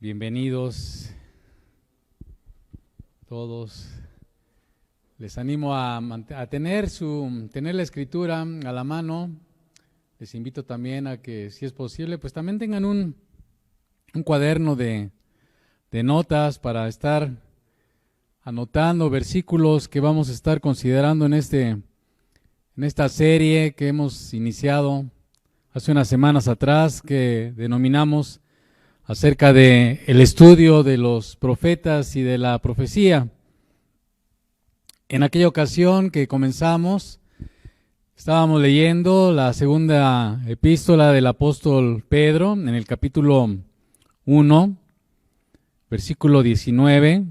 Bienvenidos todos. Les animo a tener la escritura a la mano. Les invito también a que, si es posible, pues también tengan un cuaderno de notas para estar anotando versículos que vamos a estar considerando en esta serie que hemos iniciado hace unas semanas atrás, que denominamos acerca de el estudio de los profetas y de la profecía. En aquella ocasión que comenzamos, estábamos leyendo la segunda epístola del apóstol Pedro en el capítulo 1, versículo 19.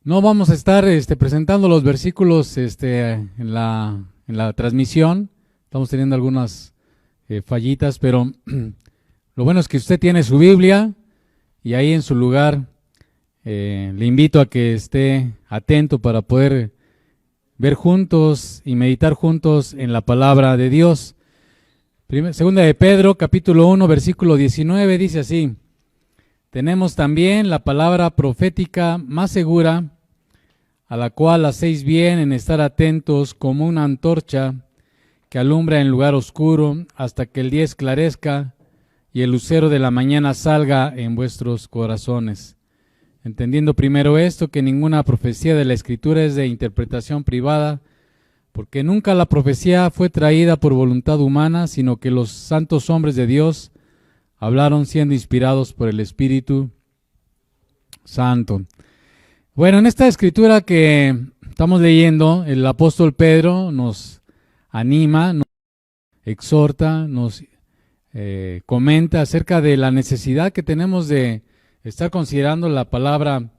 No vamos a estar presentando los versículos en la transmisión. Estamos teniendo algunas fallitas, pero lo bueno es que usted tiene su Biblia y ahí en su lugar le invito a que esté atento para poder ver juntos y meditar juntos en la palabra de Dios. Segunda de Pedro, capítulo 1, versículo 19, dice así: tenemos también la palabra profética más segura, a la cual hacéis bien en estar atentos como una antorcha que alumbra en lugar oscuro hasta que el día esclarezca y el lucero de la mañana salga en vuestros corazones. Entendiendo primero esto, que ninguna profecía de la Escritura es de interpretación privada, porque nunca la profecía fue traída por voluntad humana, sino que los santos hombres de Dios hablaron siendo inspirados por el Espíritu Santo. Bueno, en esta escritura que estamos leyendo, el apóstol Pedro nos anima, nos exhorta, nos comenta acerca de la necesidad que tenemos de estar considerando la palabra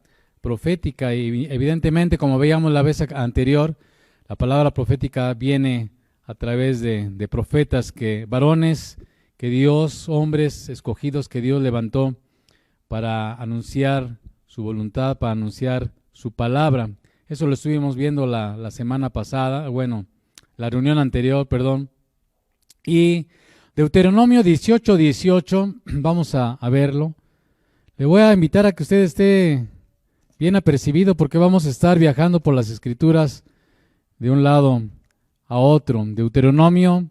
profética, y evidentemente, como veíamos la vez anterior, la palabra profética viene a través de profetas, varones que Dios, hombres escogidos que Dios levantó para anunciar su voluntad, para anunciar su palabra. Eso lo estuvimos viendo la semana pasada, la reunión anterior, perdón. Y Deuteronomio 18:18, vamos a verlo. Le voy a invitar a que usted esté bien apercibido, porque vamos a estar viajando por las Escrituras de un lado a otro. Deuteronomio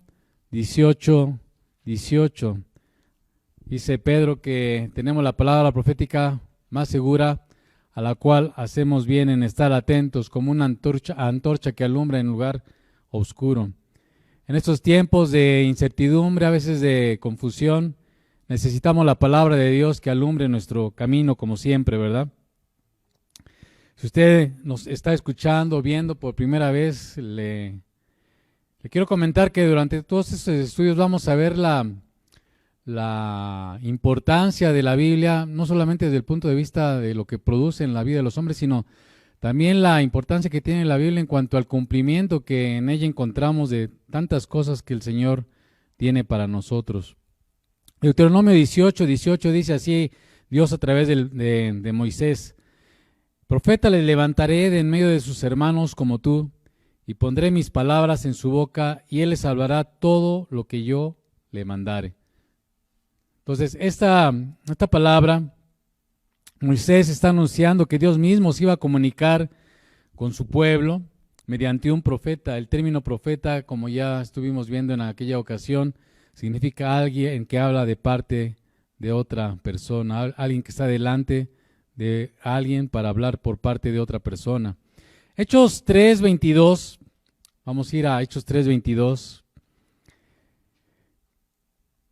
18:18. Dice Pedro que tenemos la palabra profética más segura, a la cual hacemos bien en estar atentos como una antorcha que alumbra en lugar oscuro. En estos tiempos de incertidumbre, a veces de confusión, necesitamos la palabra de Dios que alumbre nuestro camino, como siempre, ¿verdad? Si usted nos está escuchando, viendo por primera vez, le quiero comentar que durante todos estos estudios vamos a ver la importancia de la Biblia, no solamente desde el punto de vista de lo que produce en la vida de los hombres, sino también la importancia que tiene la Biblia en cuanto al cumplimiento que en ella encontramos de tantas cosas que el Señor tiene para nosotros. Deuteronomio 18:18 dice así Dios a través de Moisés: profeta le levantaré de en medio de sus hermanos como tú, y pondré mis palabras en su boca, y él les hablará todo lo que yo le mandare. Entonces, esta palabra, Moisés está anunciando que Dios mismo se iba a comunicar con su pueblo mediante un profeta. El término profeta, como ya estuvimos viendo en aquella ocasión, significa alguien que habla de parte de otra persona, alguien que está delante de alguien para hablar por parte de otra persona. Hechos 3:22, vamos a ir a Hechos 3:22.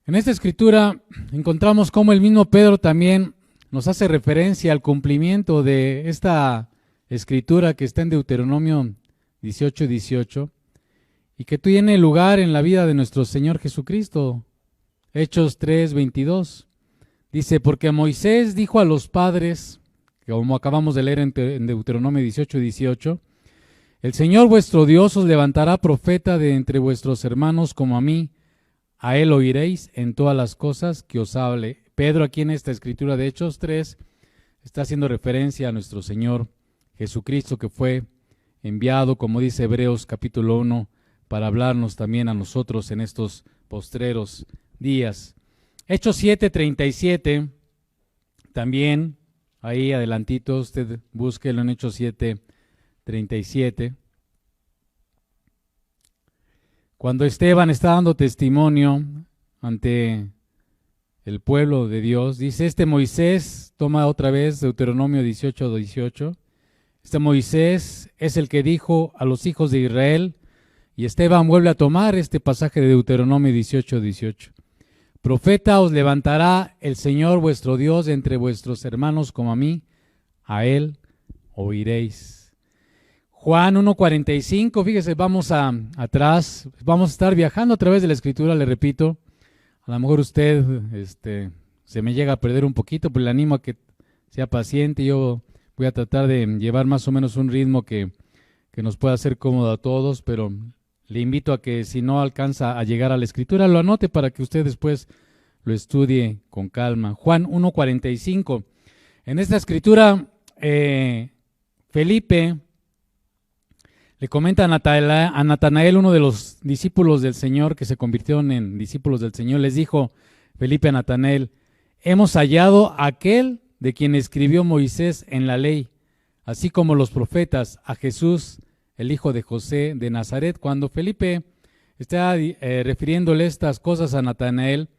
En esta escritura encontramos cómo el mismo Pedro también nos hace referencia al cumplimiento de esta escritura que está en Deuteronomio 18:18 y que tiene lugar en la vida de nuestro Señor Jesucristo. Hechos 3:22 dice: porque Moisés dijo a los padres, como acabamos de leer en Deuteronomio 18:18, el Señor vuestro Dios os levantará profeta de entre vuestros hermanos como a mí, a él oiréis en todas las cosas que os hable. Pedro, aquí en esta escritura de Hechos 3, está haciendo referencia a nuestro Señor Jesucristo, que fue enviado, como dice Hebreos capítulo 1, para hablarnos también a nosotros en estos postreros días. Hechos 7:37 También, ahí adelantito, usted búsquelo en Hechos 7:37. Cuando Esteban está dando testimonio ante el pueblo de Dios, dice, este Moisés, toma otra vez Deuteronomio 18:18, este Moisés es el que dijo a los hijos de Israel, y Esteban vuelve a tomar este pasaje de Deuteronomio 18:18. Profeta os levantará el Señor vuestro Dios entre vuestros hermanos como a mí, a él oiréis. Juan 1:45, fíjese, vamos atrás, vamos a estar viajando a través de la Escritura, le repito. A lo mejor usted se me llega a perder un poquito, pero le animo a que sea paciente. Yo voy a tratar de llevar más o menos un ritmo que nos pueda hacer cómodo a todos, pero le invito a que si no alcanza a llegar a la Escritura, lo anote para que usted después lo estudie con calma. Juan 1:45. En esta Escritura, Felipe le comenta a Natanael, uno de los discípulos del Señor que se convirtieron en discípulos del Señor, les dijo Felipe a Natanael, hemos hallado a aquel de quien escribió Moisés en la ley, así como los profetas, a Jesús, el hijo de José de Nazaret. Cuando Felipe está refiriéndole estas cosas a Natanael,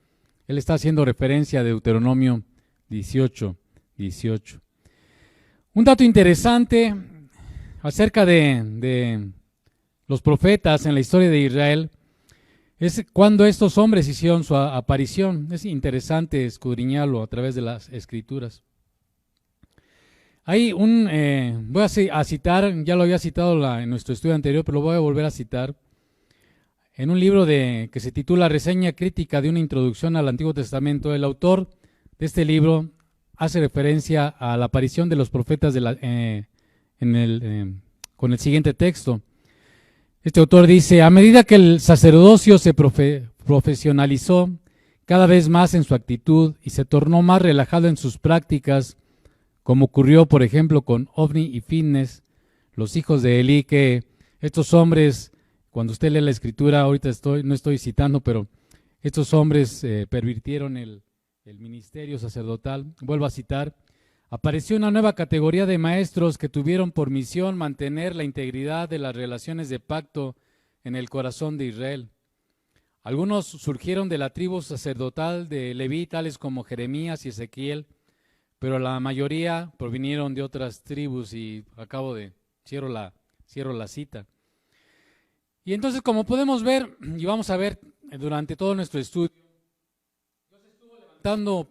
él está haciendo referencia a Deuteronomio 18:18. Un dato interesante acerca de los profetas en la historia de Israel es cuando estos hombres hicieron su aparición. Es interesante escudriñarlo a través de las Escrituras. Hay voy a citar, ya lo había citado en nuestro estudio anterior, pero lo voy a volver a citar, en un libro que se titula Reseña crítica de una introducción al Antiguo Testamento. El autor de este libro hace referencia a la aparición de los profetas con el siguiente texto. Este autor dice, a medida que el sacerdocio se profesionalizó cada vez más en su actitud y se tornó más relajado en sus prácticas, como ocurrió por ejemplo con Ofni y Finnes, los hijos de Elí, que estos hombres, cuando usted lee la Escritura, ahorita no estoy citando, pero estos hombres pervirtieron el ministerio sacerdotal. Vuelvo a citar, apareció una nueva categoría de maestros que tuvieron por misión mantener la integridad de las relaciones de pacto en el corazón de Israel. Algunos surgieron de la tribu sacerdotal de Leví, tales como Jeremías y Ezequiel, pero la mayoría provinieron de otras tribus y cierro la cita. Y entonces, como podemos ver, y vamos a ver durante todo nuestro estudio, Dios estuvo levantando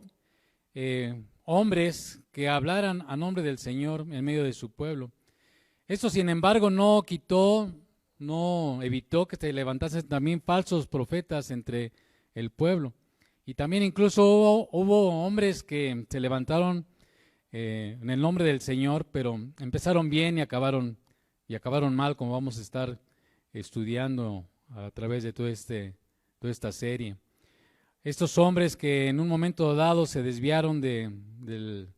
hombres que hablaran a nombre del Señor en medio de su pueblo. Esto, sin embargo, no evitó que se levantasen también falsos profetas entre el pueblo. Y también incluso hubo hombres que se levantaron en el nombre del Señor, pero empezaron bien y acabaron mal, como vamos a estar estudiando a través de toda esta serie. Estos hombres que en un momento dado se desviaron del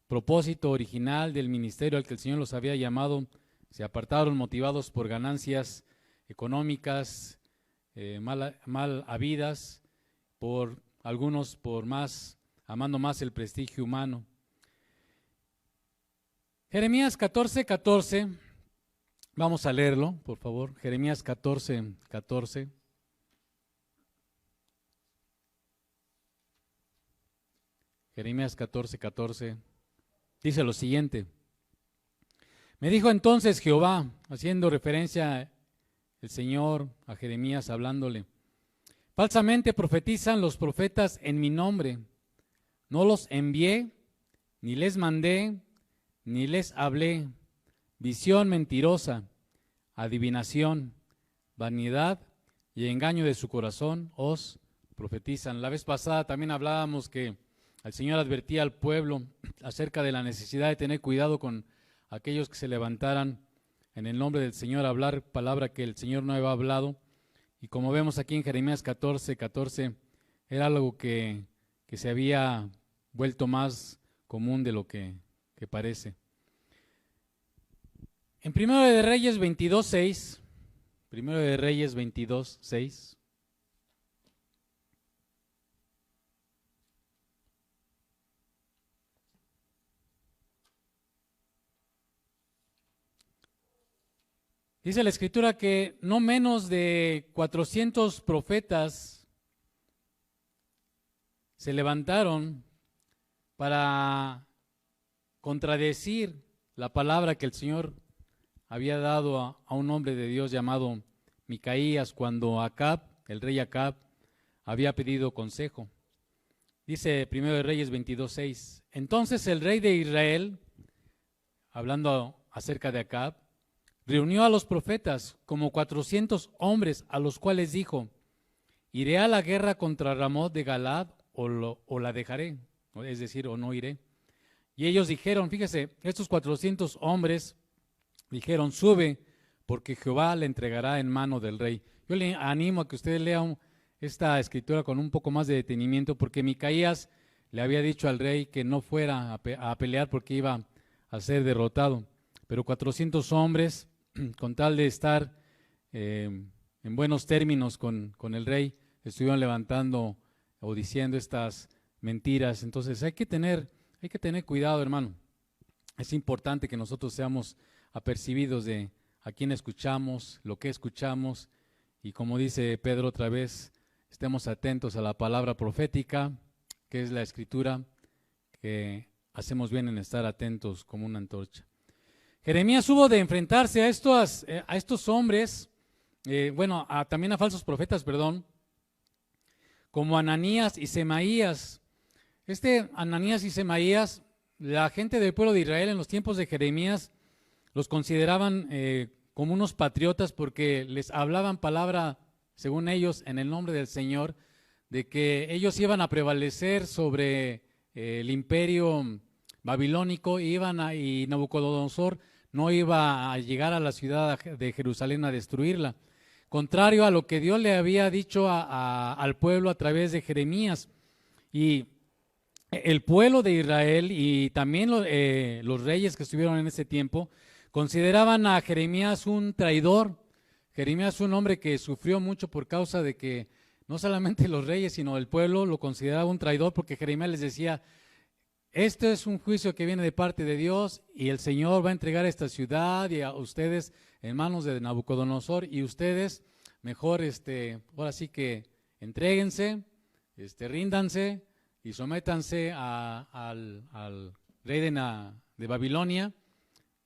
propósito original del ministerio al que el Señor los había llamado, se apartaron motivados por ganancias económicas mal habidas, por algunos amando más el prestigio humano. Jeremías 14:14, vamos a leerlo, por favor. Jeremías 14:14. Jeremías 14:14 dice lo siguiente: me dijo entonces Jehová, haciendo referencia el Señor a Jeremías, hablándole, falsamente profetizan los profetas en mi nombre, no los envié, ni les mandé, ni les hablé, visión mentirosa, adivinación, vanidad y engaño de su corazón os profetizan. La vez pasada también hablábamos que el Señor advertía al pueblo acerca de la necesidad de tener cuidado con aquellos que se levantaran en el nombre del Señor a hablar palabra que el Señor no había hablado. Y como vemos aquí en Jeremías 14:14, era algo que se había vuelto más común de lo que parece. En Primero de Reyes 22:6, Primero de Reyes 22:6, Dice la Escritura que no menos de 400 profetas se levantaron para contradecir la palabra que el Señor había dado a un hombre de Dios llamado Micaías cuando Acab, el rey Acab, había pedido consejo. Dice 1 de Reyes 22:6. Entonces el rey de Israel, hablando acerca de Acab, reunió a los profetas como 400 hombres, a los cuales dijo: ¿iré a la guerra contra Ramot de Galad o la dejaré? Es decir, o no iré. Y ellos dijeron, fíjese, estos 400 hombres dijeron: sube, porque Jehová le entregará en mano del rey. Yo le animo a que ustedes lean esta escritura con un poco más de detenimiento, porque Micaías le había dicho al rey que no fuera a pelear porque iba a ser derrotado. Pero 400 hombres, con tal de estar en buenos términos con el rey, estuvieron levantando o diciendo estas mentiras. Entonces hay que tener cuidado, hermano. Es importante que nosotros seamos apercibidos de a quién escuchamos, lo que escuchamos, y como dice Pedro otra vez, estemos atentos a la palabra profética, que es la Escritura, que hacemos bien en estar atentos como una antorcha. Jeremías hubo de enfrentarse a estos hombres, también a falsos profetas, como Ananías y Semaías. Ananías y Semaías, la gente del pueblo de Israel en los tiempos de Jeremías los consideraban como unos patriotas porque les hablaban palabra, según ellos, en el nombre del Señor, de que ellos iban a prevalecer sobre el imperio babilónico y Nabucodonosor no iba a llegar a la ciudad de Jerusalén a destruirla, contrario a lo que Dios le había dicho al pueblo a través de Jeremías. Y el pueblo de Israel y también los reyes que estuvieron en ese tiempo consideraban a Jeremías un traidor. Jeremías un hombre que sufrió mucho por causa de que no solamente los reyes sino el pueblo lo consideraba un traidor, porque Jeremías les decía: este es un juicio que viene de parte de Dios y el Señor va a entregar esta ciudad y a ustedes en manos de Nabucodonosor, y ustedes mejor ahora sí que entréguense, ríndanse y sométanse al rey de Babilonia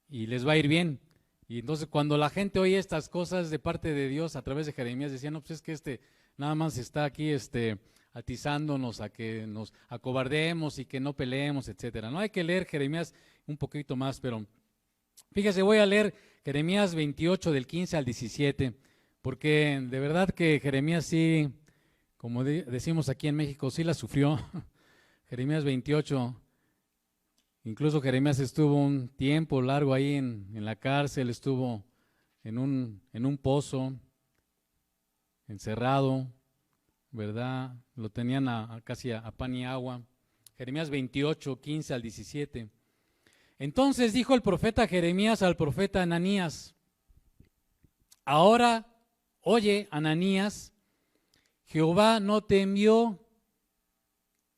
y les va a ir bien. Y entonces cuando la gente oye estas cosas de parte de Dios a través de Jeremías, decían: no, pues es que nada más está aquí atizándonos a que nos acobardemos y que no peleemos, etcétera. No hay que leer Jeremías un poquito más, pero fíjese, voy a leer Jeremías 28 del 15 al 17, porque de verdad que Jeremías sí, como decimos aquí en México, sí la sufrió. Jeremías 28, incluso Jeremías estuvo un tiempo largo ahí en la cárcel, estuvo en un pozo, encerrado, ¿verdad? Lo tenían casi a pan y agua. Jeremías 28, 15 al 17. Entonces dijo el profeta Jeremías al profeta Ananías: ahora, oye, Ananías, Jehová no te envió,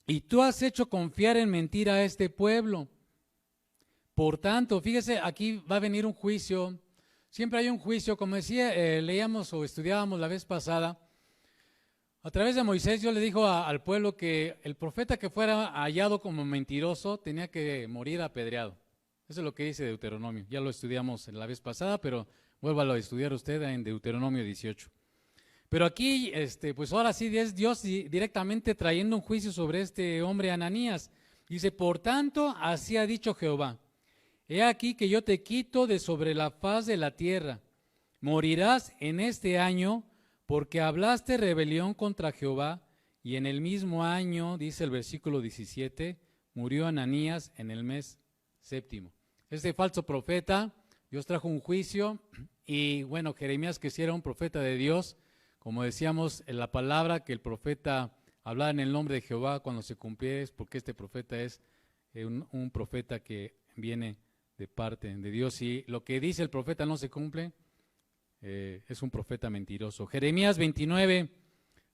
y tú has hecho confiar en mentira a este pueblo. Por tanto, fíjese, aquí va a venir un juicio. Siempre hay un juicio, como decía, leíamos o estudiábamos la vez pasada. A través de Moisés Dios le dijo al pueblo que el profeta que fuera hallado como mentiroso tenía que morir apedreado. Eso es lo que dice Deuteronomio. Ya lo estudiamos la vez pasada, pero vuélvalo a estudiar usted en Deuteronomio 18. Pero aquí, pues ahora sí es Dios directamente trayendo un juicio sobre este hombre Ananías. Dice: por tanto, así ha dicho Jehová: he aquí que yo te quito de sobre la faz de la tierra. Morirás en este año, porque hablaste rebelión contra Jehová, y en el mismo año, dice el versículo 17, murió Ananías en el mes séptimo. Este falso profeta, Dios trajo un juicio, y bueno, Jeremías, que sí era un profeta de Dios, como decíamos, en la palabra que el profeta hablaba en el nombre de Jehová cuando se cumpliera, es porque este profeta es un profeta que viene de parte de Dios, y lo que dice el profeta no se cumple, es un profeta mentiroso. Jeremías 29,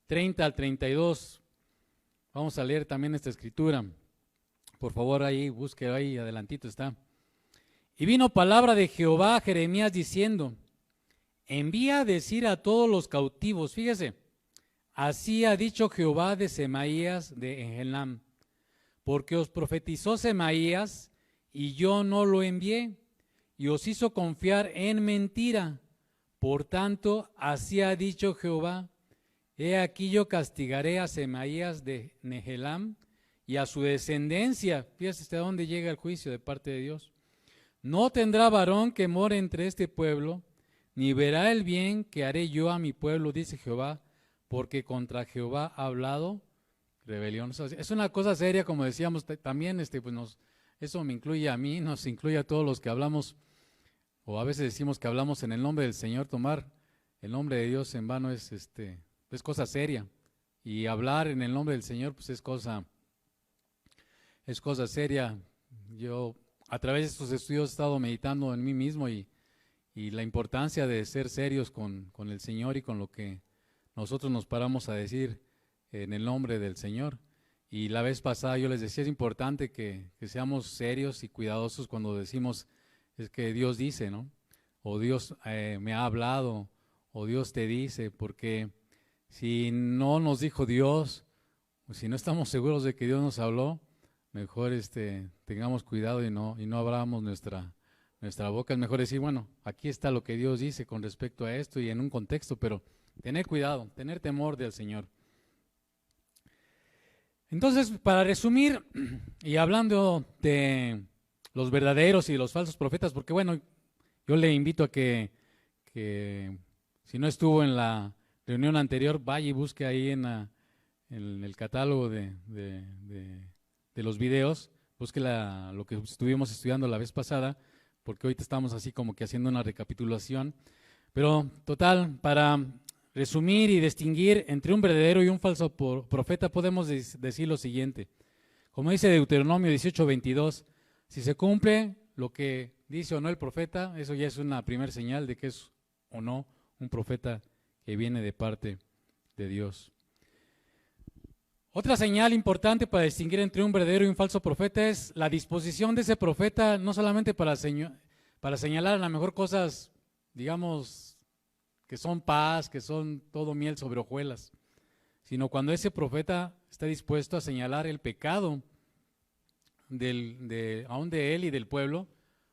30 al 32. Vamos a leer también esta escritura. Por favor, ahí, busque ahí, adelantito está. Y vino palabra de Jehová a Jeremías diciendo: envía a decir a todos los cautivos, fíjese, así ha dicho Jehová de Semaías de Enhelam, porque os profetizó Semaías y yo no lo envié, y os hizo confiar en mentira. Por tanto, así ha dicho Jehová, he aquí yo castigaré a Semaías de Nehelam y a su descendencia. Fíjese hasta dónde llega el juicio de parte de Dios. No tendrá varón que more entre este pueblo, ni verá el bien que haré yo a mi pueblo, dice Jehová, porque contra Jehová ha hablado rebelión. Es una cosa seria, como decíamos también, pues eso me incluye a mí, nos incluye a todos los que hablamos, o a veces decimos que hablamos en el nombre del Señor. Tomar el nombre de Dios en vano es cosa seria, y hablar en el nombre del Señor pues es cosa seria. Yo a través de estos estudios he estado meditando en mí mismo y la importancia de ser serios con el Señor y con lo que nosotros nos paramos a decir en el nombre del Señor. Y la vez pasada yo les decía, es importante que seamos serios y cuidadosos cuando decimos es que Dios dice, ¿no? O Dios me ha hablado, o Dios te dice, porque si no nos dijo Dios, o si no estamos seguros de que Dios nos habló, mejor tengamos cuidado y no abramos nuestra boca. Es mejor decir, bueno, aquí está lo que Dios dice con respecto a esto y en un contexto, pero tener cuidado, tener temor del Señor. Entonces, para resumir, y hablando de los verdaderos y los falsos profetas, porque bueno, yo le invito a que si no estuvo en la reunión anterior, vaya y busque ahí en el catálogo de los videos, busque lo que estuvimos estudiando la vez pasada, porque ahorita estamos así como que haciendo una recapitulación. Pero total, para resumir y distinguir entre un verdadero y un falso profeta, podemos decir lo siguiente. Como dice Deuteronomio 18:22, si se cumple lo que dice o no el profeta, eso ya es una primera señal de que es o no un profeta que viene de parte de Dios. Otra señal importante para distinguir entre un verdadero y un falso profeta es la disposición de ese profeta, no solamente para señalar a lo mejor cosas, digamos, que son paz, que son todo miel sobre hojuelas, sino cuando ese profeta está dispuesto a señalar el pecado aún de él y del pueblo,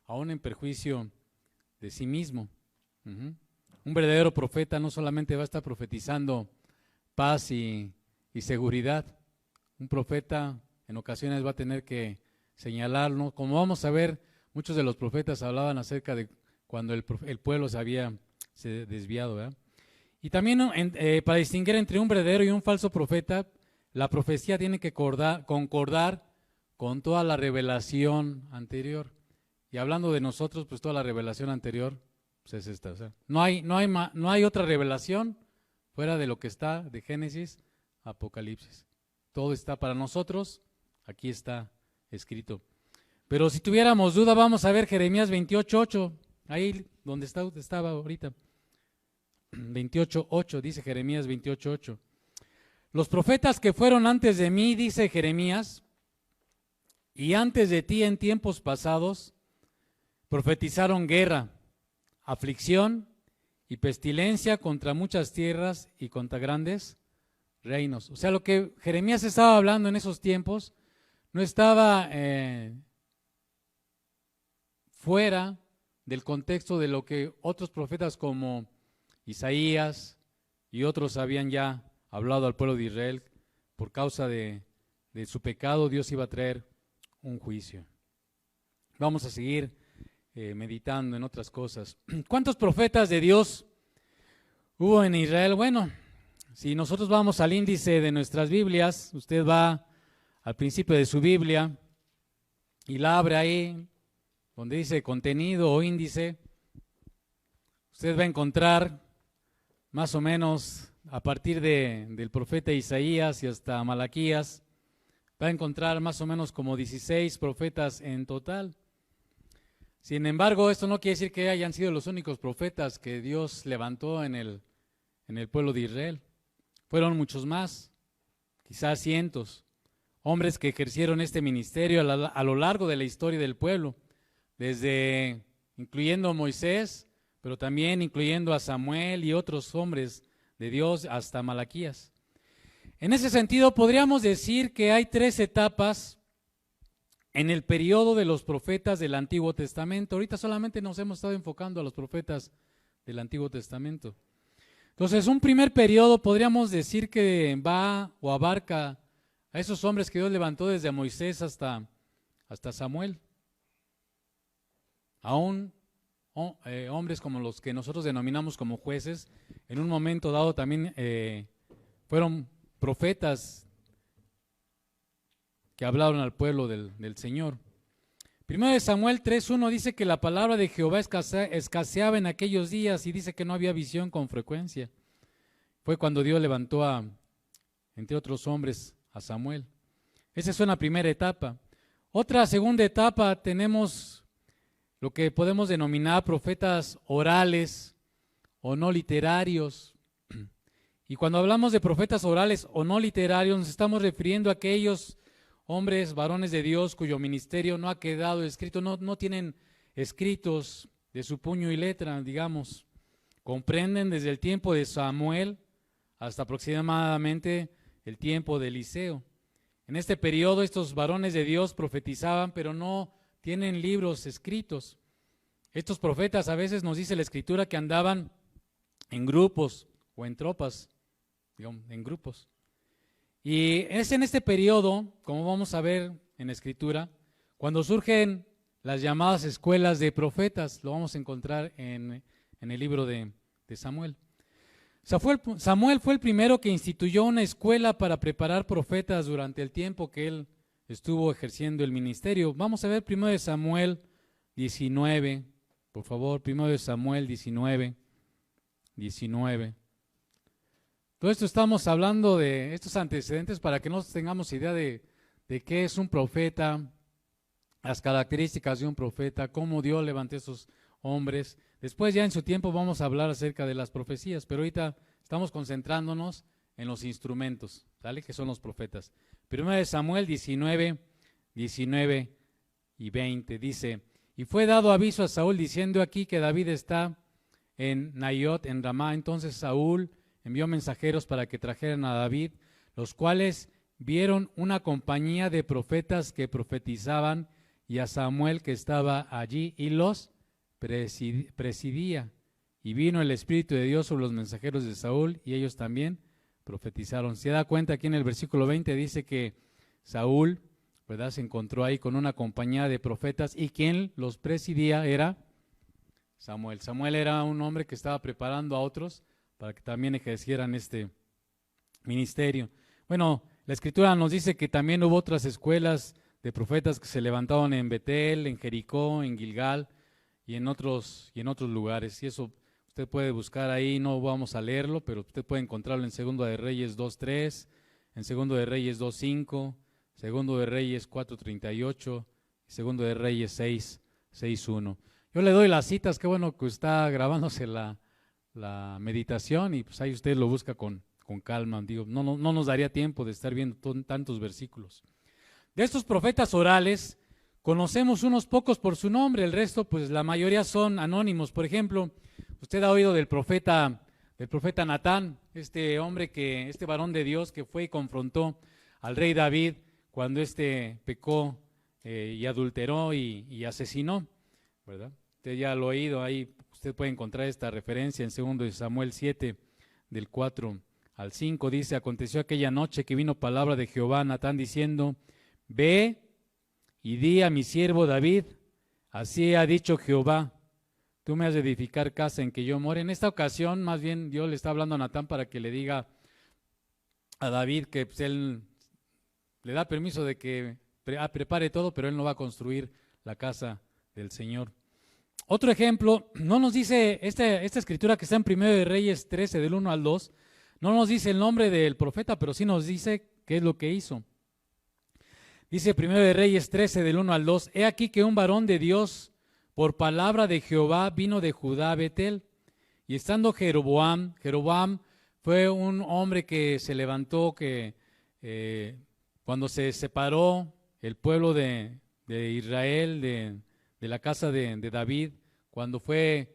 aún en perjuicio de sí mismo. Un verdadero profeta no solamente va a estar profetizando paz y seguridad. Un profeta en ocasiones va a tener que señalarnos, como vamos a ver, muchos de los profetas hablaban acerca de cuando el pueblo se había desviado, ¿verdad? Y también para distinguir entre un verdadero y un falso profeta, la profecía tiene que concordar con toda la revelación anterior. Y hablando de nosotros, pues toda la revelación anterior pues es esta. O sea, no hay otra revelación fuera de lo que está de Génesis a Apocalipsis. Todo está para nosotros, aquí está escrito. Pero si tuviéramos duda, vamos a ver Jeremías 28:8, ahí donde estaba ahorita. 28:8, dice Jeremías 28:8. Los profetas que fueron antes de mí, dice Jeremías, y antes de ti en tiempos pasados, profetizaron guerra, aflicción y pestilencia contra muchas tierras y contra grandes reinos. O sea, lo que Jeremías estaba hablando en esos tiempos no estaba fuera del contexto de lo que otros profetas como Isaías y otros habían ya hablado al pueblo de Israel. Por causa de su pecado, Dios iba a traer un juicio. Vamos a seguir meditando en otras cosas. ¿Cuántos profetas de Dios hubo en Israel? Bueno, si nosotros vamos al índice de nuestras Biblias, usted va al principio de su Biblia y la abre ahí, donde dice contenido o índice, usted va a encontrar más o menos a partir del profeta Isaías y hasta Malaquías, va a encontrar más o menos como 16 profetas en total. Sin embargo, esto no quiere decir que hayan sido los únicos profetas que Dios levantó en el pueblo de Israel. Fueron muchos más, quizás cientos, hombres que ejercieron este ministerio a lo largo de la historia del pueblo, incluyendo Moisés, pero también incluyendo a Samuel y otros hombres de Dios hasta Malaquías. En ese sentido, podríamos decir que hay 3 etapas en el periodo de los profetas del Antiguo Testamento. Ahorita solamente nos hemos estado enfocando a los profetas del Antiguo Testamento. Entonces, un primer periodo podríamos decir que va o abarca a esos hombres que Dios levantó desde Moisés hasta Samuel. Aún hombres como los que nosotros denominamos como jueces, en un momento dado también fueron profetas que hablaron al pueblo del Señor. Primero de Samuel 3:1 dice que la palabra de Jehová escaseaba en aquellos días, y dice que no había visión con frecuencia. Fue cuando Dios levantó entre otros hombres, a Samuel. Esa es una primera etapa. Otra segunda etapa tenemos lo que podemos denominar profetas orales o no literarios. Y cuando hablamos de profetas orales o no literarios, nos estamos refiriendo a aquellos hombres, varones de Dios, cuyo ministerio no ha quedado escrito, no tienen escritos de su puño y letra, digamos. Comprenden desde el tiempo de Samuel hasta aproximadamente el tiempo de Eliseo. En este periodo estos varones de Dios profetizaban, pero no tienen libros escritos. Estos profetas, a veces nos dice la Escritura, que andaban en grupos o en tropas, digamos, en grupos. Y es en este periodo, como vamos a ver en la Escritura, cuando surgen las llamadas escuelas de profetas. Lo vamos a encontrar en el libro de Samuel. Samuel fue el primero que instituyó una escuela para preparar profetas durante el tiempo que él estuvo ejerciendo el ministerio. Vamos a ver 1 Samuel 19, por favor, 1 Samuel 19. Todo esto estamos hablando de estos antecedentes para que no tengamos idea de qué es un profeta, las características de un profeta, cómo Dios levantó a esos hombres. Después ya en su tiempo vamos a hablar acerca de las profecías, pero ahorita estamos concentrándonos en los instrumentos, ¿sale? Que son los profetas. 1 Samuel 19 y 20 dice: y fue dado aviso a Saúl diciendo aquí que David está en Naiot, en Ramá. Entonces Saúl envió mensajeros para que trajeran a David, los cuales vieron una compañía de profetas que profetizaban, y a Samuel que estaba allí y los presidía. Y vino el Espíritu de Dios sobre los mensajeros de Saúl, y ellos también profetizaron. Se da cuenta aquí en el versículo 20, dice que Saúl, ¿verdad?, se encontró ahí con una compañía de profetas, y quien los presidía era Samuel. Samuel era un hombre que estaba preparando a otros para que también ejercieran este ministerio. Bueno, la Escritura nos dice que también hubo otras escuelas de profetas que se levantaron en Betel, en Jericó, en Gilgal y en otros lugares. Y eso usted puede buscar ahí, no vamos a leerlo, pero usted puede encontrarlo en 2 de Reyes 2:3, en 2 de Reyes 2:5, 2 de Reyes 4:38 y 2 de Reyes 6:1. Yo le doy las citas, qué bueno que está grabándose la meditación, y pues ahí usted lo busca con calma. Digo, no nos daría tiempo de estar viendo tantos versículos. De estos profetas orales conocemos unos pocos por su nombre, el resto pues la mayoría son anónimos. Por ejemplo, usted ha oído del profeta Natán, este varón de Dios que fue y confrontó al rey David cuando pecó y adulteró y asesinó, ¿verdad? Usted ya lo ha oído, ahí usted puede encontrar esta referencia en 2 Samuel 7, del 4 al 5, dice: aconteció aquella noche que vino palabra de Jehová a Natán diciendo: ve y di a mi siervo David, así ha dicho Jehová, tú me has de edificar casa en que yo more. En esta ocasión, más bien, Dios le está hablando a Natán para que le diga a David que pues, él le da permiso de que prepare todo, pero él no va a construir la casa del Señor. Otro ejemplo, no nos dice esta escritura que está en 1 de Reyes 13, del 1 al 2, no nos dice el nombre del profeta, pero sí nos dice qué es lo que hizo. Dice 1 de Reyes 13, del 1 al 2, he aquí que un varón de Dios, por palabra de Jehová, vino de Judá a Betel, y estando Jeroboam fue un hombre que se levantó, que cuando se separó el pueblo de Israel de la casa de David, cuando fue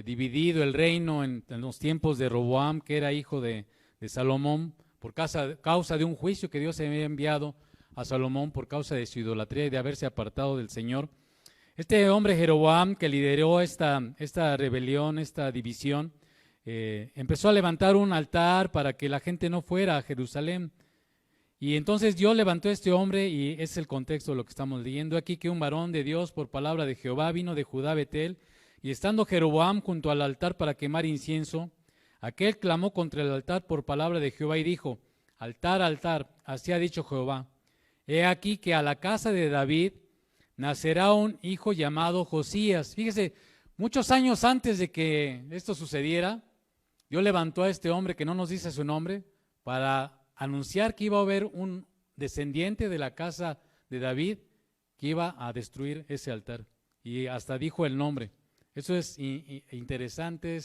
dividido el reino en los tiempos de Roboam, que era hijo de Salomón, por causa de un juicio que Dios había enviado a Salomón por causa de su idolatría y de haberse apartado del Señor. Este hombre Jeroboam, que lideró esta rebelión, esta división, empezó a levantar un altar para que la gente no fuera a Jerusalén. Y entonces Dios levantó a este hombre, y ese es el contexto de lo que estamos leyendo aquí, que un varón de Dios por palabra de Jehová vino de Judá a Betel, y estando Jeroboam junto al altar para quemar incienso, aquel clamó contra el altar por palabra de Jehová y dijo: altar, altar, así ha dicho Jehová, he aquí que a la casa de David nacerá un hijo llamado Josías. Fíjese, muchos años antes de que esto sucediera, Dios levantó a este hombre, que no nos dice su nombre, para anunciar que iba a haber un descendiente de la casa de David que iba a destruir ese altar. Y hasta dijo el nombre. Eso es interesante.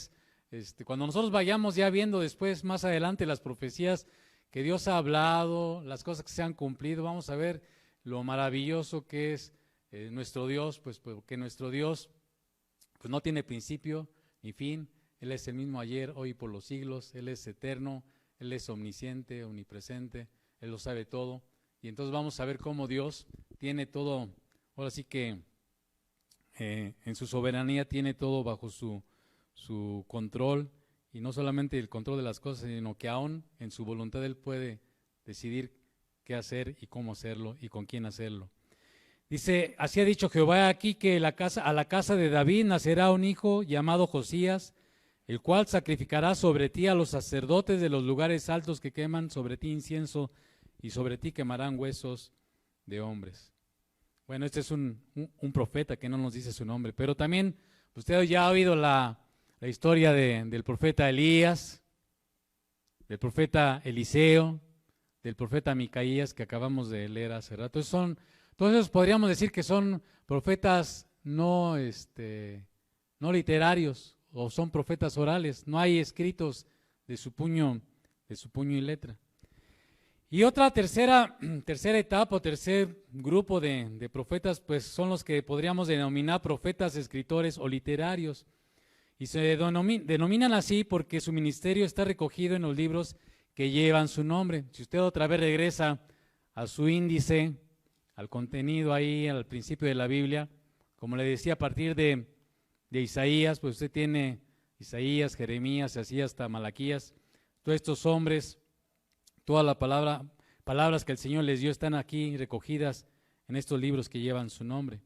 Cuando nosotros vayamos ya viendo después, más adelante, las profecías que Dios ha hablado, las cosas que se han cumplido, vamos a ver lo maravilloso que es nuestro Dios, pues porque nuestro Dios pues no tiene principio ni fin. Él es el mismo ayer, hoy y por los siglos. Él es eterno, Él es omnisciente, omnipresente, Él lo sabe todo. Y entonces vamos a ver cómo Dios tiene todo, ahora sí que en su soberanía tiene todo bajo su control, y no solamente el control de las cosas, sino que aún en su voluntad Él puede decidir qué hacer y cómo hacerlo y con quién hacerlo. Dice, así ha dicho Jehová, aquí que a la casa de David nacerá un hijo llamado Josías, el cual sacrificará sobre ti a los sacerdotes de los lugares altos que queman sobre ti incienso, y sobre ti quemarán huesos de hombres. Bueno, este es un profeta que no nos dice su nombre, pero también usted ya ha oído la historia del profeta Elías, del profeta Eliseo, del profeta Micaías, que acabamos de leer hace rato. Entonces podríamos decir que son profetas no literarios, o son profetas orales, no hay escritos de su puño y letra. Y otra tercera etapa o tercer grupo de profetas, pues son los que podríamos denominar profetas, escritores o literarios. Y se denominan así porque su ministerio está recogido en los libros que llevan su nombre. Si usted otra vez regresa a su índice, al contenido ahí, al principio de la Biblia, como le decía, a partir de Isaías, pues usted tiene Isaías, Jeremías, así hasta Malaquías. Todos estos hombres, todas las palabras que el Señor les dio están aquí recogidas en estos libros que llevan su nombre.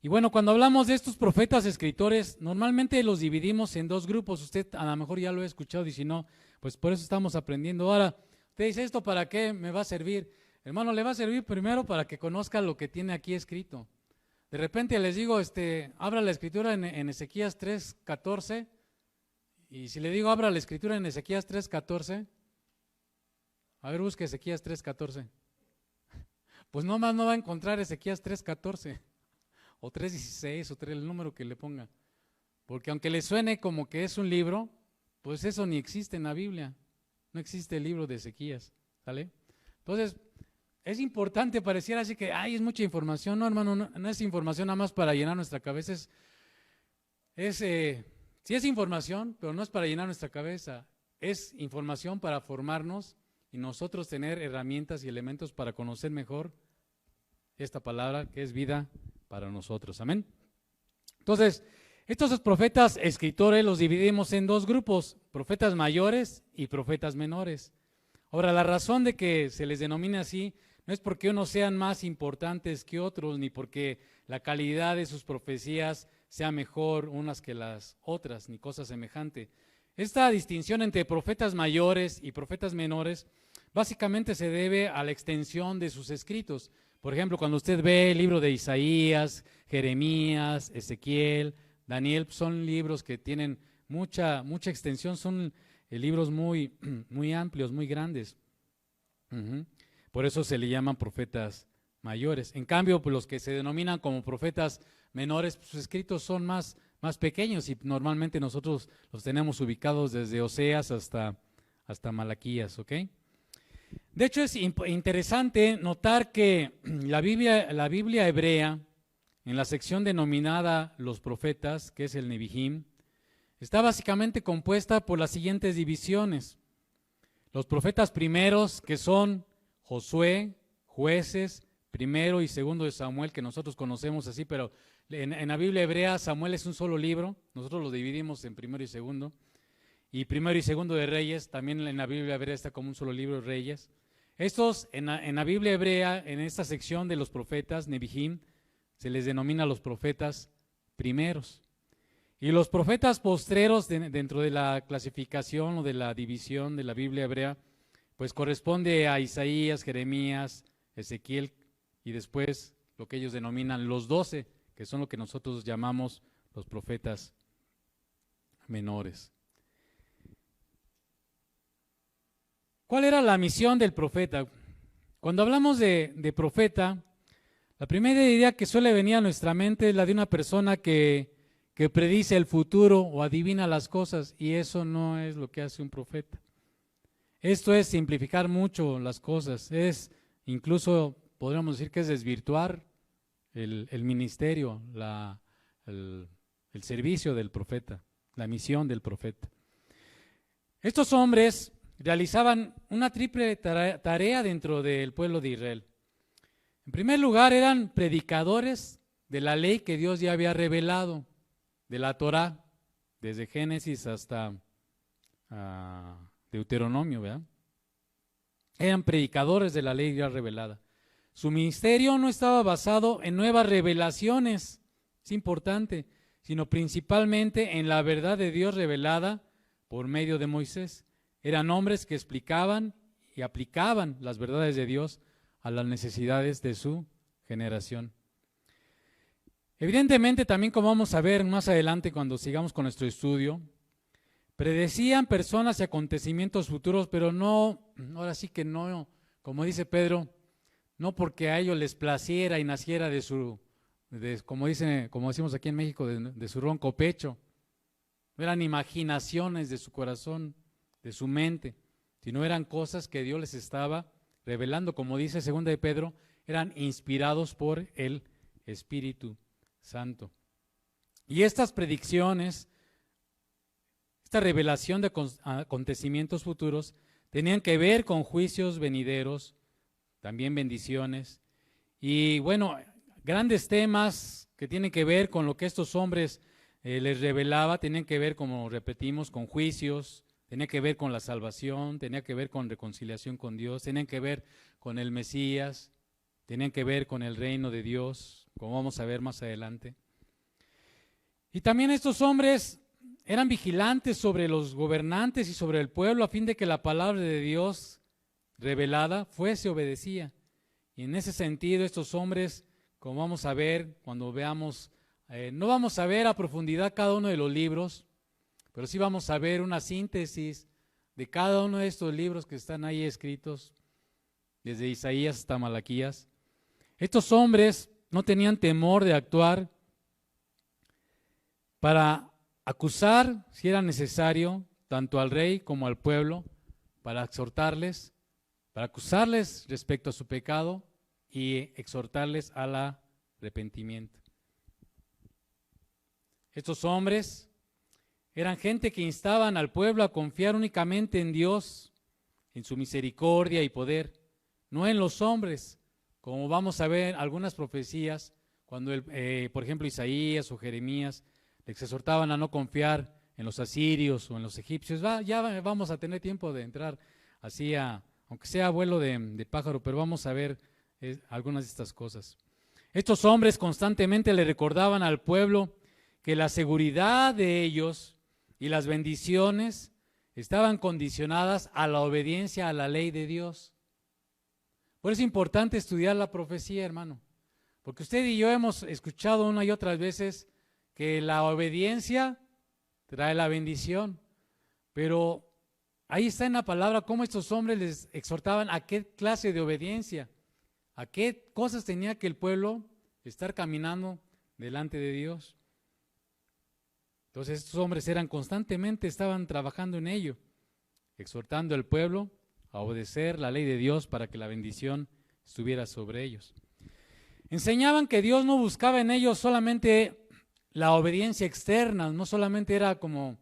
Y bueno, cuando hablamos de estos profetas escritores, normalmente los dividimos en dos grupos. Usted a lo mejor ya lo ha escuchado, y si no, pues por eso estamos aprendiendo. Ahora, usted dice, ¿esto para qué me va a servir? Hermano, le va a servir primero para que conozca lo que tiene aquí escrito. De repente les digo, abra la escritura en Ezequías 3:14, y si le digo abra la escritura en Ezequías 3:14, a ver, busque Ezequías 3:14. Pues nomás no va a encontrar Ezequías 3:14, o 3:16, o el número que le ponga. Porque aunque le suene como que es un libro, pues eso ni existe en la Biblia. No existe el libro de Ezequías, ¿sale? Entonces, es importante, pareciera así que, es mucha información. No, hermano, no es información nada más para llenar nuestra cabeza. Sí es información, pero no es para llenar nuestra cabeza. Es información para formarnos y nosotros tener herramientas y elementos para conocer mejor esta palabra que es vida para nosotros. Amén. Entonces, estos profetas escritores los dividimos en dos grupos: profetas mayores y profetas menores. Ahora, la razón de que se les denomine así no es porque unos sean más importantes que otros, ni porque la calidad de sus profecías sea mejor unas que las otras, ni cosa semejante. Esta distinción entre profetas mayores y profetas menores básicamente se debe a la extensión de sus escritos. Por ejemplo, cuando usted ve el libro de Isaías, Jeremías, Ezequiel, Daniel, son libros que tienen mucha extensión, son libros muy amplios, muy grandes. Por eso se le llaman profetas mayores. En cambio, pues, los que se denominan como profetas menores, pues, sus escritos son más pequeños, y normalmente nosotros los tenemos ubicados desde Oseas hasta Malaquías, ¿ok? De hecho, es interesante notar que la Biblia hebrea, en la sección denominada los profetas, que es el Nebihim, está básicamente compuesta por las siguientes divisiones. Los profetas primeros, que son Josué, Jueces, primero y segundo de Samuel, que nosotros conocemos así, pero en la Biblia hebrea Samuel es un solo libro, nosotros lo dividimos en primero y segundo y segundo de Reyes, también en la Biblia hebrea está como un solo libro, Reyes. Estos, en la Biblia hebrea, en esta sección de los profetas, Nebihim, se les denomina los profetas primeros. Y los profetas postreros dentro de la clasificación o de la división de la Biblia hebrea, pues corresponde a Isaías, Jeremías, Ezequiel y después lo que ellos denominan los 12, que son lo que nosotros llamamos los profetas menores. ¿Cuál era la misión del profeta? Cuando hablamos de profeta, la primera idea que suele venir a nuestra mente es la de una persona que predice el futuro o adivina las cosas, y eso no es lo que hace un profeta. Esto es simplificar mucho las cosas, incluso podríamos decir que es desvirtuar el ministerio, el servicio del profeta, la misión del profeta. Estos hombres realizaban una triple tarea dentro del pueblo de Israel. En primer lugar, eran predicadores de la ley que Dios ya había revelado, de la Torá, desde Génesis hasta Deuteronomio, ¿verdad? Eran predicadores de la ley ya revelada. Su ministerio no estaba basado en nuevas revelaciones, es importante, sino principalmente en la verdad de Dios revelada por medio de Moisés. Eran hombres que explicaban y aplicaban las verdades de Dios a las necesidades de su generación. Evidentemente, también como vamos a ver más adelante cuando sigamos con nuestro estudio, predecían personas y acontecimientos futuros, pero no, ahora sí que no, como dice Pedro, no porque a ellos les placiera y naciera como decimos aquí en México, de su ronco pecho. No eran imaginaciones de su corazón, de su mente, sino eran cosas que Dios les estaba revelando, como dice 2 de Pedro, eran inspirados por el Espíritu Santo. Y estas predicciones, esta revelación de acontecimientos futuros, tenían que ver con juicios venideros, también bendiciones, y bueno, grandes temas que tienen que ver con lo que estos hombres les revelaba, tenían que ver, como repetimos, con juicios, tenía que ver con la salvación, tenía que ver con reconciliación con Dios, tenían que ver con el Mesías, tenían que ver con el reino de Dios, como vamos a ver más adelante. Y también estos hombres eran vigilantes sobre los gobernantes y sobre el pueblo a fin de que la palabra de Dios revelada fuese obedecida. Y en ese sentido estos hombres, como vamos a ver cuando veamos, no vamos a ver a profundidad cada uno de los libros, pero sí vamos a ver una síntesis de cada uno de estos libros que están ahí escritos, desde Isaías hasta Malaquías. Estos hombres no tenían temor de actuar para acusar, si era necesario, tanto al rey como al pueblo, para exhortarles, para acusarles respecto a su pecado y exhortarles al arrepentimiento. Estos hombres eran gente que instaban al pueblo a confiar únicamente en Dios, en su misericordia y poder, no en los hombres, como vamos a ver algunas profecías, cuando por ejemplo Isaías o Jeremías les exhortaban a no confiar en los asirios o en los egipcios. Ya vamos a tener tiempo de entrar así, aunque sea vuelo de pájaro, pero vamos a ver algunas de estas cosas. Estos hombres constantemente le recordaban al pueblo que la seguridad de ellos y las bendiciones estaban condicionadas a la obediencia a la ley de Dios. Por eso es importante estudiar la profecía, hermano, porque usted y yo hemos escuchado una y otras veces que la obediencia trae la bendición, pero ahí está en la palabra cómo estos hombres les exhortaban a qué clase de obediencia, a qué cosas tenía que el pueblo estar caminando delante de Dios. Entonces estos hombres estaban trabajando en ello, exhortando al pueblo a obedecer la ley de Dios para que la bendición estuviera sobre ellos. Enseñaban que Dios no buscaba en ellos solamente la obediencia externa, no solamente era como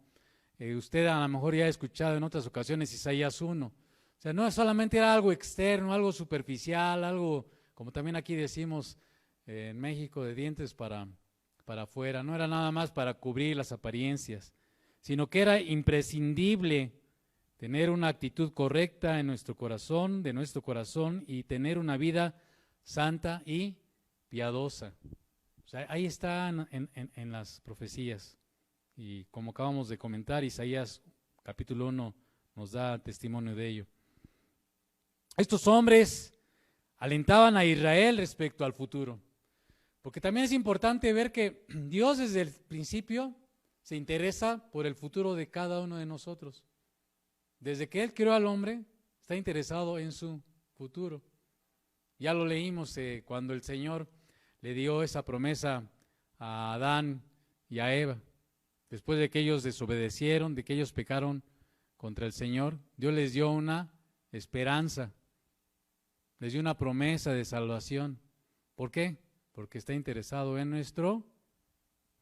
usted a lo mejor ya ha escuchado en otras ocasiones Isaías 1. O sea, no solamente era algo externo, algo superficial, algo, como también aquí decimos en México, de dientes para afuera. No era nada más para cubrir las apariencias, sino que era imprescindible tener una actitud correcta en nuestro corazón, de nuestro corazón, y tener una vida santa y piadosa. O sea, ahí están en las profecías. Y como acabamos de comentar, Isaías capítulo 1 nos da testimonio de ello. Estos hombres alentaban a Israel respecto al futuro, porque también es importante ver que Dios desde el principio se interesa por el futuro de cada uno de nosotros. Desde que Él creó al hombre, está interesado en su futuro. Ya lo leímos cuando el Señor le dio esa promesa a Adán y a Eva. Después de que ellos desobedecieron, de que ellos pecaron contra el Señor, Dios les dio una esperanza, les dio una promesa de salvación. ¿Por qué? Porque está interesado en nuestro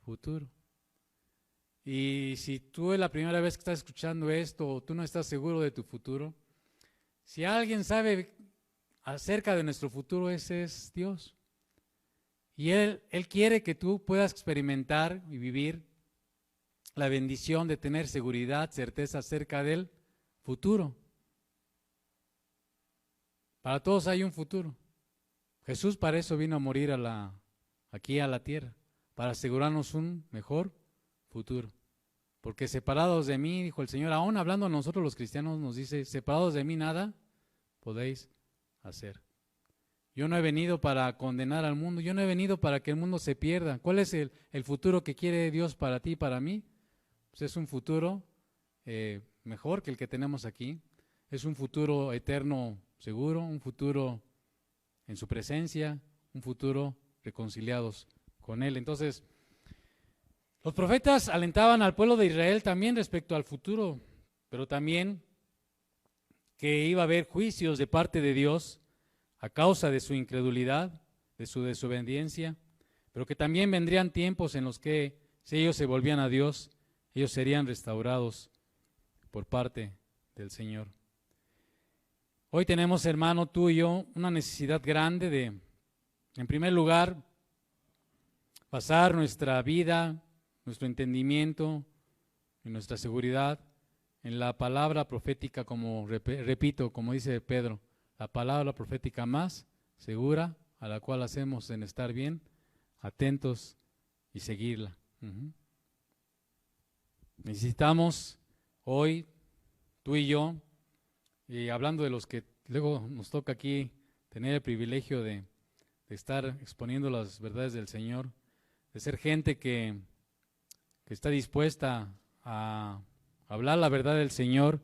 futuro. Y si tú es la primera vez que estás escuchando esto, o tú no estás seguro de tu futuro, si alguien sabe acerca de nuestro futuro, ese es Dios. Y Él quiere que tú puedas experimentar y vivir la bendición de tener seguridad, certeza acerca del futuro. Para todos hay un futuro. Jesús para eso vino a morir aquí a la tierra, para asegurarnos un mejor futuro. Porque separados de mí, dijo el Señor, aún hablando a nosotros los cristianos, nos dice, separados de mí nada podéis hacer. Yo no he venido para condenar al mundo, yo no he venido para que el mundo se pierda. ¿Cuál es el futuro que quiere Dios para ti y para mí? Pues es un futuro mejor que el que tenemos aquí. Es un futuro eterno seguro, un futuro en su presencia, un futuro reconciliados con Él. Entonces, los profetas alentaban al pueblo de Israel también respecto al futuro, pero también que iba a haber juicios de parte de Dios a causa de su incredulidad, de su desobediencia, pero que también vendrían tiempos en los que si ellos se volvían a Dios, ellos serían restaurados por parte del Señor. Hoy tenemos, hermano, tú y yo, una necesidad grande de, en primer lugar, basar nuestra vida, nuestro entendimiento y nuestra seguridad en la palabra profética, como repito, como dice Pedro, la palabra profética más segura, a la cual hacemos en estar bien atentos y seguirla. Necesitamos hoy, tú y yo, y hablando de los que luego nos toca aquí tener el privilegio de estar exponiendo las verdades del Señor, de ser gente que está dispuesta a hablar la verdad del Señor,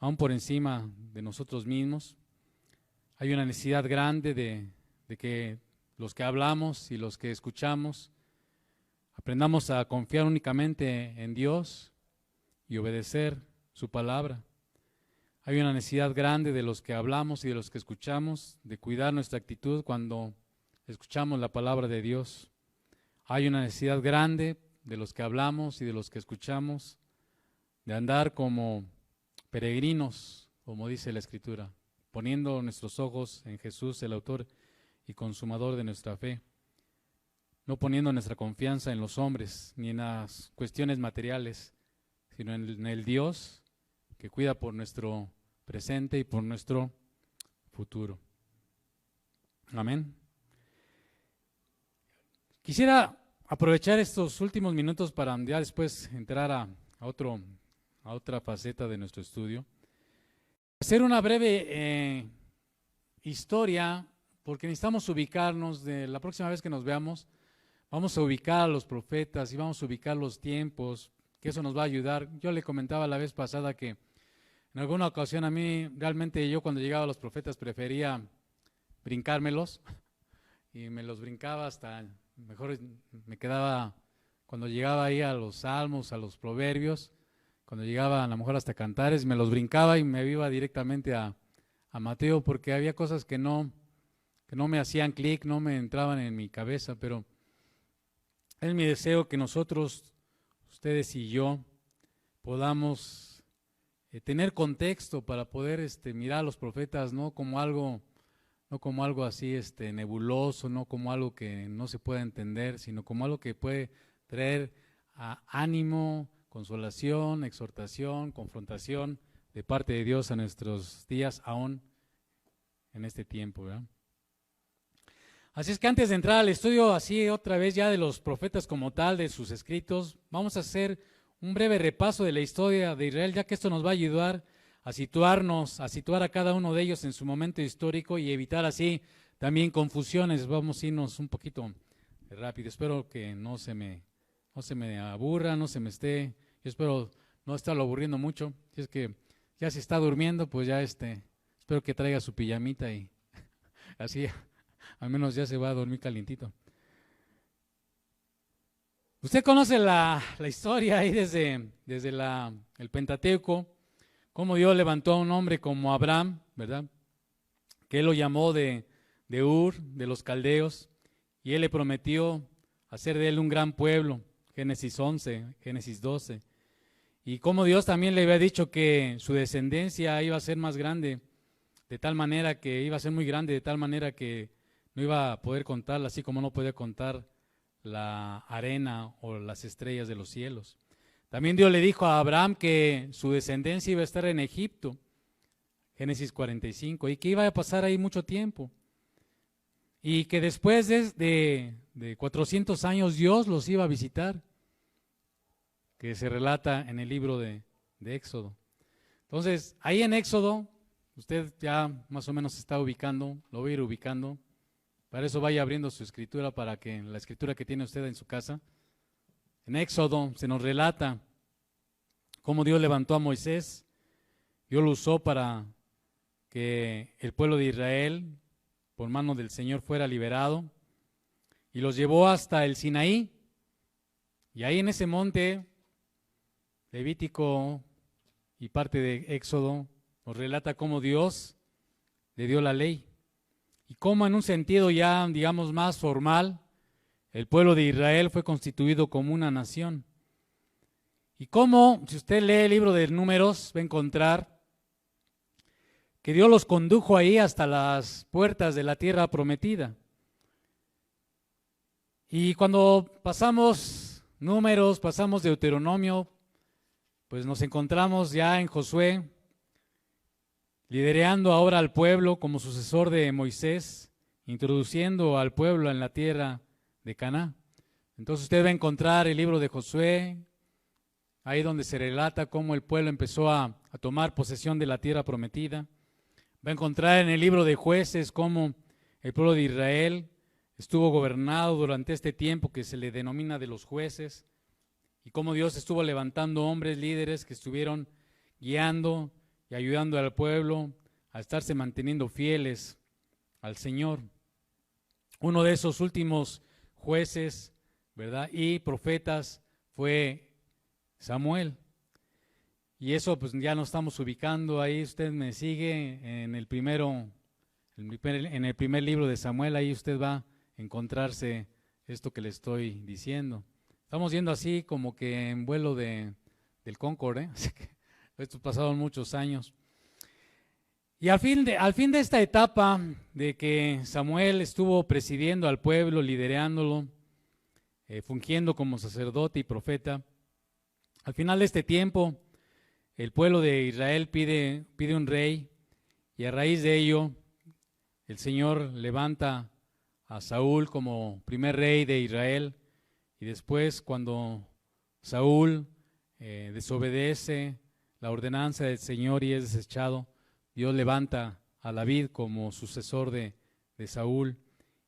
aún por encima de nosotros mismos. Hay una necesidad grande de que los que hablamos y los que escuchamos aprendamos a confiar únicamente en Dios y obedecer su palabra. Hay una necesidad grande de los que hablamos y de los que escuchamos, de cuidar nuestra actitud cuando escuchamos la palabra de Dios. Hay una necesidad grande de los que hablamos y de los que escuchamos, de andar como peregrinos, como dice la Escritura, poniendo nuestros ojos en Jesús, el autor y consumador de nuestra fe, no poniendo nuestra confianza en los hombres ni en las cuestiones materiales, sino en el Dios que cuida por nuestro presente y por nuestro futuro. Amén. Quisiera aprovechar estos últimos minutos para ya después entrar a otra faceta de nuestro estudio. Hacer una breve historia, porque necesitamos ubicarnos. De la próxima vez que nos veamos, vamos a ubicar a los profetas y vamos a ubicar los tiempos, que eso nos va a ayudar. Yo le comentaba la vez pasada que en alguna ocasión a mí, realmente yo cuando llegaba a los profetas prefería brincármelos y me los brincaba hasta, mejor me quedaba, cuando llegaba ahí a los salmos, a los proverbios, cuando llegaba a lo mejor hasta Cantares, me los brincaba y me iba directamente a Mateo, porque había cosas que no me hacían clic, no me entraban en mi cabeza, pero es mi deseo que nosotros, ustedes y yo, podamos tener contexto para poder mirar a los profetas no como algo así nebuloso, no como algo que no se pueda entender, sino como algo que puede traer ánimo, consolación, exhortación, confrontación de parte de Dios a nuestros días, aún en este tiempo, ¿verdad? Así es que antes de entrar al estudio así otra vez ya de los profetas como tal, de sus escritos, vamos a hacer un breve repaso de la historia de Israel, ya que esto nos va a ayudar a situar a cada uno de ellos en su momento histórico y evitar así también confusiones. Vamos a irnos un poquito rápido. Espero que no se me aburra, yo espero no estarlo aburriendo mucho. Si es que ya se está durmiendo, pues ya espero que traiga su pijamita y así al menos ya se va a dormir calientito. Usted conoce la historia ahí desde el Pentateuco, cómo Dios levantó a un hombre como Abraham, ¿verdad? Que él lo llamó de Ur, de los caldeos, y él le prometió hacer de él un gran pueblo, Génesis 11, Génesis 12. Y cómo Dios también le había dicho que su descendencia iba a ser más grande, de tal manera que iba a ser muy grande, de tal manera que no iba a poder contarla, así como no podía contar la arena o las estrellas de los cielos. También Dios le dijo a Abraham que su descendencia iba a estar en Egipto, Génesis 45, y que iba a pasar ahí mucho tiempo. Y que después de 400 años Dios los iba a visitar, que se relata en el libro de Éxodo. Entonces, ahí en Éxodo, usted ya más o menos se está ubicando, lo va a ir ubicando. Para eso vaya abriendo su escritura, para que la escritura que tiene usted en su casa. En Éxodo se nos relata cómo Dios levantó a Moisés. Dios lo usó para que el pueblo de Israel, por mano del Señor, fuera liberado. Y los llevó hasta el Sinaí. Y ahí en ese monte, Levítico y parte de Éxodo, nos relata cómo Dios le dio la ley. Y cómo en un sentido ya, digamos, más formal, el pueblo de Israel fue constituido como una nación. Y cómo, si usted lee el libro de Números, va a encontrar que Dios los condujo ahí hasta las puertas de la tierra prometida. Y cuando pasamos Números, pasamos Deuteronomio, pues nos encontramos ya en Josué, liderando ahora al pueblo como sucesor de Moisés, introduciendo al pueblo en la tierra de Canaán. Entonces usted va a encontrar el libro de Josué, ahí donde se relata cómo el pueblo empezó a tomar posesión de la tierra prometida. Va a encontrar en el libro de Jueces cómo el pueblo de Israel estuvo gobernado durante este tiempo que se le denomina de los jueces, y cómo Dios estuvo levantando hombres líderes que estuvieron guiando y ayudando al pueblo a estarse manteniendo fieles al Señor. Uno de esos últimos jueces, ¿verdad?, y profetas fue Samuel. Y eso pues ya nos estamos ubicando ahí, usted me sigue en el primer libro de Samuel, ahí usted va a encontrarse esto que le estoy diciendo. Estamos yendo así como que en vuelo del Concorde, así que estos pasaron muchos años. Y al fin de esta etapa de que Samuel estuvo presidiendo al pueblo, liderándolo, fungiendo como sacerdote y profeta, al final de este tiempo, el pueblo de Israel pide un rey, y a raíz de ello, el Señor levanta a Saúl como primer rey de Israel, y después cuando Saúl desobedece la ordenanza del Señor y es desechado, Dios levanta a David como sucesor de Saúl.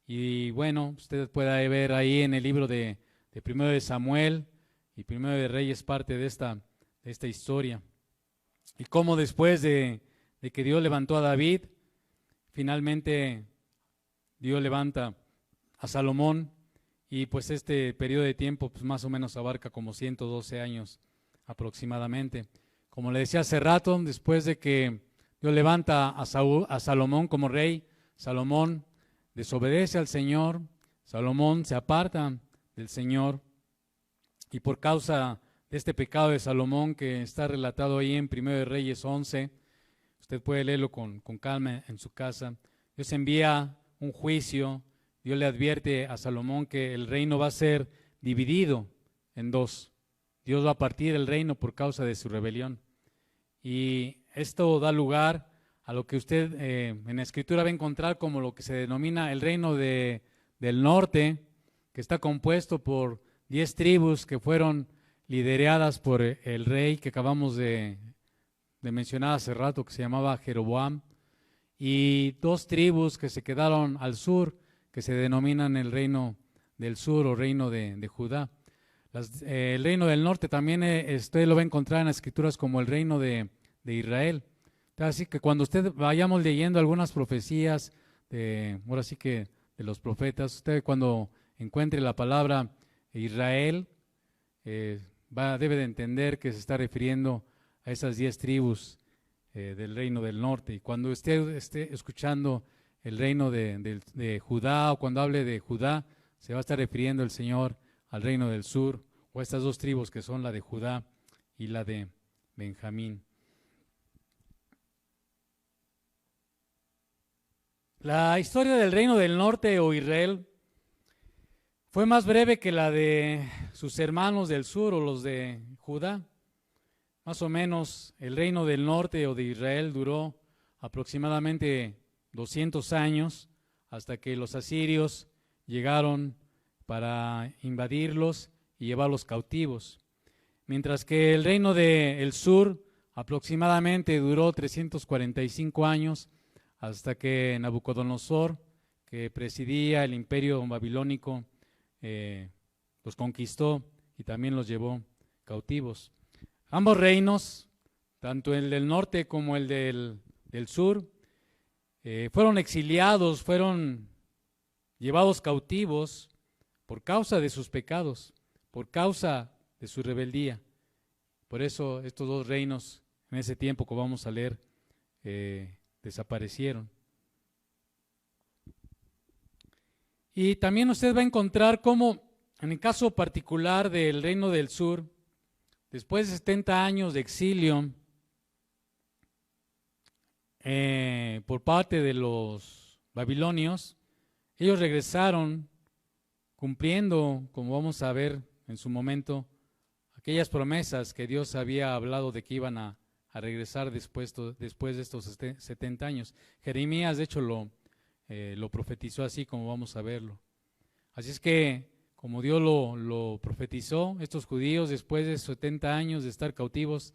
Y bueno, usted puede ver ahí en el libro de Primero de Samuel y Primero de Reyes parte de esta historia. Y cómo después de que Dios levantó a David, finalmente Dios levanta a Salomón, y pues este periodo de tiempo pues más o menos abarca como 112 años aproximadamente. Como le decía hace rato, después de que Dios levanta a Salomón como rey, Salomón desobedece al Señor, Salomón se aparta del Señor, y por causa de este pecado de Salomón que está relatado ahí en 1 Reyes 11. Usted puede leerlo con calma en su casa. Dios envía un juicio. Dios le advierte a Salomón que el reino va a ser dividido en dos. Dios va a partir el reino por causa de su rebelión. Y esto da lugar a lo que usted en la Escritura va a encontrar como lo que se denomina el reino del norte, que está compuesto por 10 tribus que fueron lideradas por el rey que acabamos de mencionar hace rato, que se llamaba Jeroboam, y 2 tribus que se quedaron al sur, que se denominan el reino del sur o reino de Judá. El reino del norte también usted lo va a encontrar en las Escrituras como el reino de Israel. Así que cuando usted vayamos leyendo algunas profecías, ahora sí que de los profetas, usted cuando encuentre la palabra Israel, debe de entender que se está refiriendo a esas 10 tribus del reino del norte. Y cuando usted esté escuchando el reino de Judá, o cuando hable de Judá, se va a estar refiriendo el Señor al reino del sur, o a estas 2 tribus que son la de Judá y la de Benjamín. La historia del reino del norte o Israel fue más breve que la de sus hermanos del sur o los de Judá. Más o menos el reino del norte o de Israel duró aproximadamente 200 años hasta que los asirios llegaron para invadirlos y llevarlos cautivos. Mientras que el reino del sur aproximadamente duró 345 años hasta que Nabucodonosor, que presidía el imperio babilónico, los conquistó y también los llevó cautivos. Ambos reinos, tanto el del norte como el del sur, fueron exiliados, fueron llevados cautivos por causa de sus pecados, por causa de su rebeldía. Por eso estos 2 reinos, en ese tiempo que vamos a leer, desaparecieron. Y también usted va a encontrar cómo, en el caso particular del reino del sur, después de 70 años de exilio por parte de los babilonios, ellos regresaron cumpliendo, como vamos a ver en su momento, aquellas promesas que Dios había hablado de que iban a regresar después de estos 70 años. Jeremías, de hecho, lo profetizó así como vamos a verlo. Así es que, como Dios lo profetizó, estos judíos, después de 70 años de estar cautivos,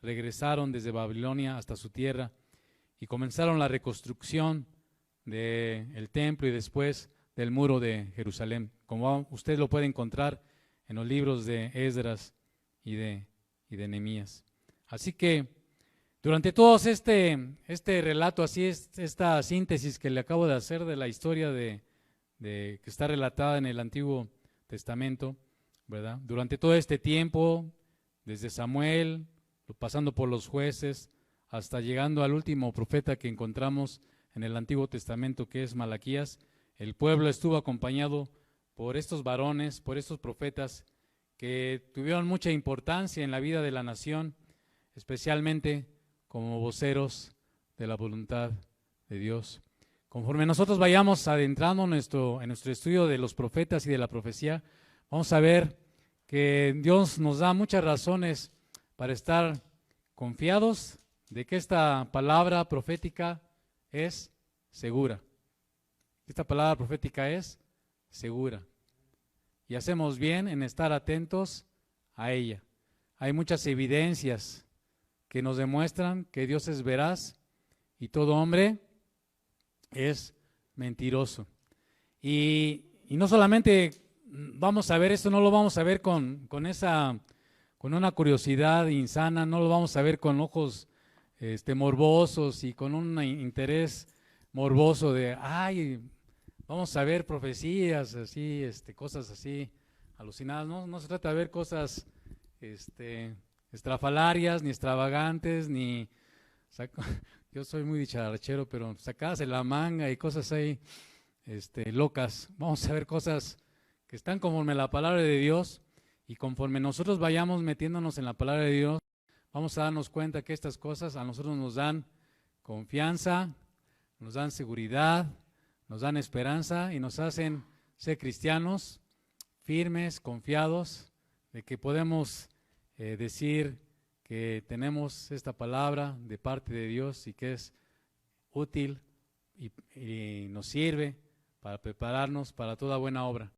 regresaron desde Babilonia hasta su tierra y comenzaron la reconstrucción del templo y después del muro de Jerusalén, como usted lo puede encontrar en los libros de Esdras y de Nehemías. Así que durante todo este relato, así es esta síntesis que le acabo de hacer de la historia que está relatada en el Antiguo Testamento, ¿verdad? Durante todo este tiempo, desde Samuel, pasando por los jueces, hasta llegando al último profeta que encontramos en el Antiguo Testamento, que es Malaquías, el pueblo estuvo acompañado por estos varones, por estos profetas que tuvieron mucha importancia en la vida de la nación, especialmente como voceros de la voluntad de Dios. Conforme nosotros vayamos adentrando en nuestro estudio de los profetas y de la profecía, vamos a ver que Dios nos da muchas razones para estar confiados de que esta palabra profética es segura. Esta palabra profética es segura. Y hacemos bien en estar atentos a ella. Hay muchas evidencias que nos demuestran que Dios es veraz y todo hombre es mentiroso. Y no solamente vamos a ver esto, no lo vamos a ver con una curiosidad insana, no lo vamos a ver con ojos morbosos y con un interés morboso de, vamos a ver profecías así, cosas así alucinadas. No se trata de ver cosas estrafalarias, ni extravagantes, ni yo soy muy dicharachero, pero sacadas de la manga y cosas ahí locas. Vamos a ver cosas que están conforme a la palabra de Dios Y conforme nosotros vayamos metiéndonos en la palabra de Dios, vamos a darnos cuenta que estas cosas a nosotros nos dan confianza, nos dan seguridad, nos dan esperanza y nos hacen ser cristianos firmes, confiados, de que podemos decir que tenemos esta palabra de parte de Dios y que es útil y nos sirve para prepararnos para toda buena obra.